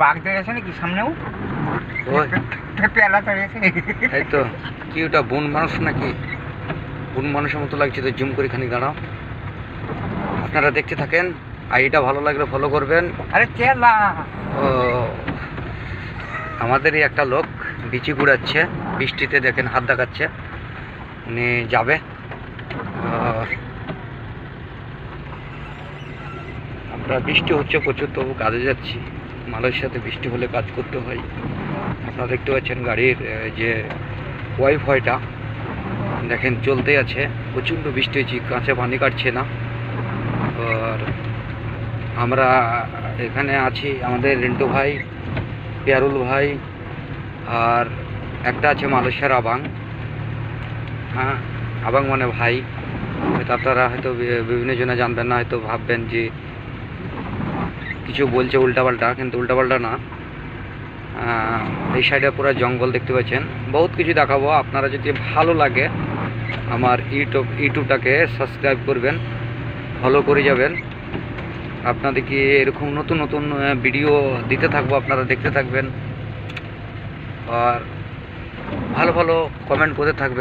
বাঘ দাঁড়িয়েছে নাকি সামনেও? ওই পেয়ালা দাঁড়িয়েছে। এই তো কি ওটা বন মানুষ নাকি? বন মানুষের মতো লাগছে তো, জুম করে খানিক দাঁড়াও। আপনারা দেখতে থাকেন, আইডিটা ভালো লাগলে ফলো করবেন। আরে চেলা ও আমাদেরই একটা লোক বিচি কুড়াচ্ছে, বৃষ্টিতে দেখেন হাত দেখাচ্ছে, উনি যাবে। আমরা বৃষ্টি হচ্ছে প্রচুর, তবু কাজে যাচ্ছি। মালয়েশিয়াতে বৃষ্টি হলে কাজ করতে হয়। আপনারা দেখতে পাচ্ছেন গাড়ির যে ওয়াইফাইটা দেখেন চলতে আছে। প্রচণ্ড বৃষ্টি হয়েছে, কাঁচে পানি কাটছে না। আর আমরা এখানে আছি, আমাদের রিন্টু ভাই, পিয়ারুল ভাই, আর একটা আছে মালয়েশিয়ার আবাং। হ্যাঁ, আবাং মানে ভাই। হয়তো আপনারা হয়তো বিভিন্ন জনে জানবেন না, হয়তো ভাববেন যে কিছু বলছে উল্টাপাল্টা, কিন্তু উল্টাপাল্টা না। এই সাইডে পুরো জঙ্গল দেখতে পাচ্ছেন। বহুত কিছু দেখাবো, আপনারা যদি ভালো লাগে আমার ইউটিউবটাকে সাবস্ক্রাইব করবেন, ফলো করে যাবেন। আপনাদেরকে এরকম নতুন নতুন ভিডিও দিতে থাকবো, আপনারা দেখতে থাকবেন আর ভালো ভালো কমেন্ট করতে থাকবেন।